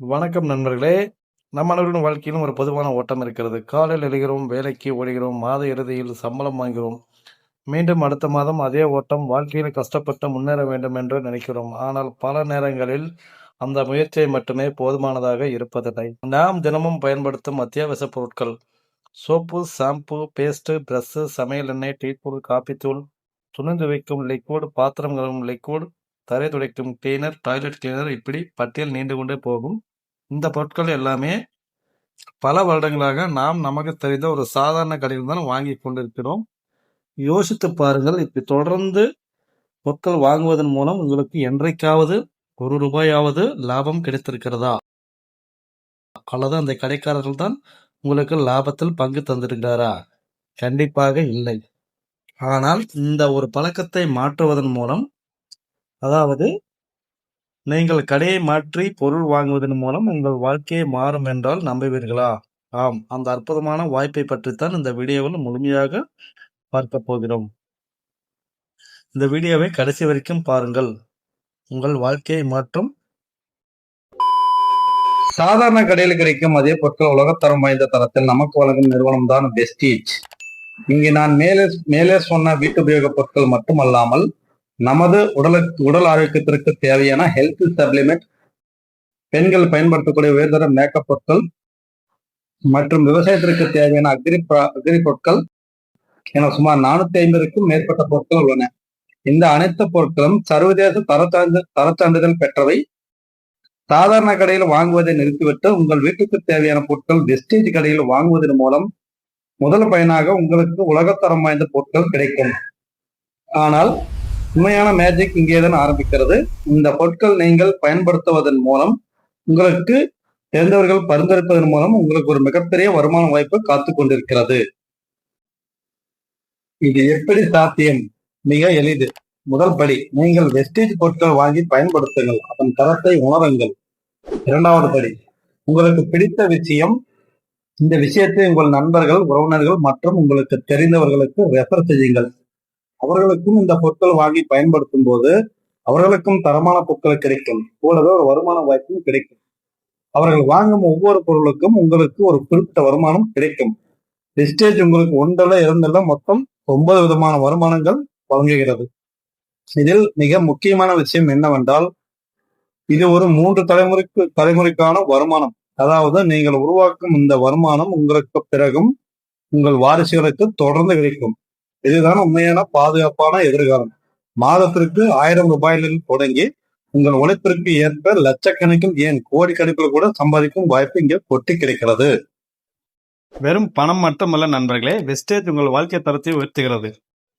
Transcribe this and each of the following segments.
வணக்கம் நண்பர்களே. நம்ம அனைவரின் வாழ்க்கையிலும் ஒரு பொதுவான ஓட்டம் இருக்கிறது. காலையில் எழுகிறோம், வேலைக்கு ஓடுகிறோம், மாத இறுதியில் சம்பளம் வாங்குகிறோம். மீண்டும் அடுத்த மாதம் அதே ஓட்டம். வாழ்க்கையில் கஷ்டப்பட்டு முன்னேற வேண்டும் என்று நினைக்கிறோம். ஆனால் பல நேரங்களில் அந்த முயற்சியை மட்டுமே போதுமானதாக இருப்பதில்லை. நாம் தினமும் பயன்படுத்தும் அத்தியாவசிய பொருட்கள் சோப்பு, ஷாம்பு, பேஸ்ட், பிரஷ், சமையல் எண்ணெய், டீத்தூள், காபித்தூள், துணி துவைக்கும் லிக்விட், பாத்திரம் கழுவும் லிக்விட், தரை துடைக்கும் கிளீனர், டாய்லெட் கிளீனர், இப்படி பட்டியல் நீண்டு கொண்டே போகும். இந்த பொருட்கள் எல்லாமே பல வருடங்களாக நாம் நமக்கு தெரிந்த ஒரு சாதாரண கடையில் தான் வாங்கி கொண்டிருக்கிறோம். யோசித்து பாருங்கள், இப்படி தொடர்ந்து பொருட்கள் வாங்குவதன் மூலம் உங்களுக்கு என்றைக்காவது ₹1 லாபம் கிடைத்திருக்கிறதா? அல்லது அந்த கடைக்காரர்கள் தான் உங்களுக்கு லாபத்தில் பங்கு தந்திருக்கிறாரா? கண்டிப்பாக இல்லை. ஆனால் இந்த ஒரு பழக்கத்தை மாற்றுவதன் மூலம், அதாவது நீங்கள் கடையை மாற்றி பொருள் வாங்குவதன் மூலம் உங்கள் வாழ்க்கையை மாறும் என்றால் நம்புவீர்களா? ஆம், அந்த அற்புதமான வாய்ப்பை பற்றித்தான் இந்த வீடியோவில் முழுமையாக பார்க்க போகிறோம். இந்த வீடியோவை கடைசி வரைக்கும் பாருங்கள். உங்கள் வாழ்க்கையை மாற்றும். சாதாரண கடையில் கிடைக்கும் அதே பொருட்கள் உலகத்தரம் வாய்ந்த தரத்தில் நமக்கு வழங்கும் நிறுவனம் தான் வெஸ்டீஜ். இங்கு நான் மேலே சொன்ன வீட்டு உபயோக பொருட்கள் மட்டுமல்லாமல் நமது உடல் ஆரோக்கியத்திற்கு தேவையான ஹெல்த் சப்ளிமெண்ட், பெண்கள் பயன்படுத்தக்கூடிய உயர்தர மேக்கப் பொருட்கள் மற்றும் விவசாயத்திற்கு தேவையான அக்ரி பொருட்கள் என சுமார் 450க்கும் மேற்பட்ட பொருட்கள் உள்ளன. இந்த அனைத்து பொருட்களும் சர்வதேச தரச்சான்றிதழ் பெற்றவை. சாதாரண கடையில் வாங்குவதை நிறுத்திவிட்டு உங்கள் வீட்டுக்கு தேவையான பொருட்கள் வெஸ்டீஜ் கடையில் வாங்குவதன் மூலம் முதல் பயனாக உங்களுக்கு உலகத்தரம் வாய்ந்த பொருட்கள் கிடைக்கும். ஆனால் உண்மையான மேஜிக் இங்கேதான் ஆரம்பிக்கிறது. இந்த பொருட்கள் நீங்கள் பயன்படுத்துவதன் மூலம், உங்களுக்கு தெரிந்தவர்கள் பரிந்துரைப்பதன் மூலம் உங்களுக்கு ஒரு மிகப்பெரிய வருமான வாய்ப்பு காத்து கொண்டிருக்கிறது. இது எப்படி சாத்தியம்? மிக எளிது. முதல் படி, நீங்கள் வெஸ்டீஜ் பொருட்கள் வாங்கி பயன்படுத்துங்கள், அதன் தரத்தை உணருங்கள். இரண்டாவது படி, உங்களுக்கு பிடித்த விஷயம். இந்த விஷயத்தை உங்கள் நண்பர்கள், உறவினர்கள் மற்றும் உங்களுக்கு தெரிந்தவர்களுக்கு ரெஃபர் செய்யுங்கள். அவர்களுக்கும் இந்த பொருட்கள் வாங்கி பயன்படுத்தும் போது அவர்களுக்கும் தரமான பொருட்கள் கிடைக்கும், கூடவே ஒரு வருமான வாய்ப்பும் கிடைக்கும். அவர்கள் வாங்கும் ஒவ்வொரு பொருளுக்கும் உங்களுக்கு ஒரு குறிப்பிட்ட வருமானம் கிடைக்கும். வெஸ்டீஜ் உங்களுக்கு 1 2 மொத்தம் 9 விதமான வருமானங்கள் வழங்குகிறது. இதில் மிக முக்கியமான விஷயம் என்னவென்றால், இது ஒரு 3 தலைமுறைக்கான வருமானம். அதாவது நீங்கள் உருவாக்கும் இந்த வருமானம் உங்களுக்கு பிறகும் உங்கள் வாரிசுகளுக்கு தொடர்ந்து கிடைக்கும். இதுதான் உண்மையான பாதுகாப்பான எதிர்காலம். மாதத்திற்கு ₹1000 தொடங்கி உங்கள் உழைப்பிற்கு ஏற்ப லட்சக்கணக்கில், ஏன் கோடிக்கணக்கில் கூட சம்பாதிக்கும் வாய்ப்பு இங்கே கொட்டி கிடைக்கிறது. வெறும் பணம் மட்டுமல்ல நண்பர்களே, வெஸ்டேஜ் உங்கள் வாழ்க்கை தரத்தை உயர்த்துகிறது.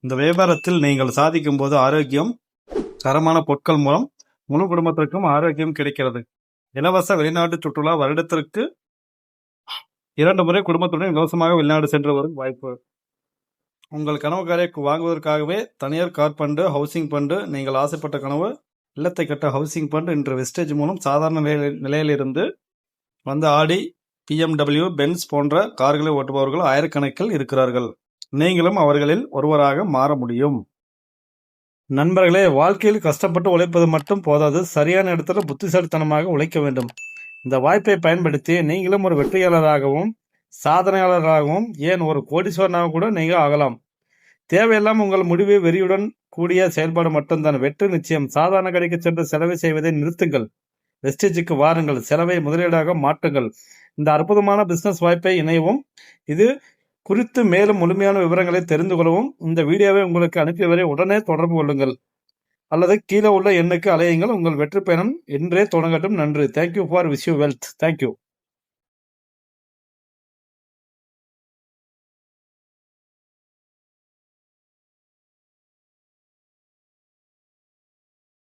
இந்த வியாபாரத்தில் நீங்கள் சாதிக்கும் போது ஆரோக்கியம், தரமான பொருட்கள் மூலம் முழு குடும்பத்திற்கும் ஆரோக்கியம் கிடைக்கிறது. இலவச வெளிநாட்டு சுற்றுலா, வருடத்திற்கு 2 முறை குடும்பத்துடன் இலவசமாக வெளிநாடு சென்று வரும் வாய்ப்பு. உங்கள் கனவு காரை வாங்குவதற்காகவே தனியார் கார் ஃபண்டு, ஹவுசிங் ஃபண்டு, நீங்கள் ஆசைப்பட்ட கனவு இல்லத்தை கட்ட ஹவுசிங் ஃபண்டு என்ற வெஸ்டேஜ் மூலம் சாதாரண நிலையிலிருந்து வந்து ஆடி, BMW, பென்ஸ் போன்ற கார்களை ஓட்டுபவர்கள் ஆயிரக்கணக்கில் இருக்கிறார்கள். நீங்களும் அவர்களில் ஒருவராக மாற முடியும். நண்பர்களே, வாழ்க்கையில் கஷ்டப்பட்டு உழைப்பது மட்டும் போதாது, சரியான இடத்துல புத்திசாலித்தனமாக உழைக்க வேண்டும். இந்த வாய்ப்பை பயன்படுத்தி நீங்களும் ஒரு வெற்றியாளராகவும் சாதனையாளராகவும், ஏன் ஒரு கோடீஸ்வரனாக கூட நீங்க ஆகலாம். தேவையெல்லாம் உங்கள் முடிவு, வெறியுடன் கூடிய செயல்பாடு மட்டும்தான். வெற்றி நிச்சயம். சாதாரண கடைக்கு சென்று செலவை செய்வதை நிறுத்துங்கள். வெஸ்டேஜுக்கு வாருங்கள், செலவை முதலீடாக மாற்றுங்கள். இந்த அற்புதமான பிசினஸ் வாய்ப்பை இணையவும். இது குறித்து மேலும் முழுமையான விவரங்களை தெரிந்து கொள்ளவும் இந்த வீடியோவை உங்களுக்கு அனுப்பியவரை உடனே தொடர்பு கொள்ளுங்கள், அல்லது கீழே உள்ள எண்ணுக்கு அலையுங்கள். உங்கள் வெற்றி பயணம் இன்றே தொடங்கட்டும். நன்றி. Thank you for wish you wealth. Thank you.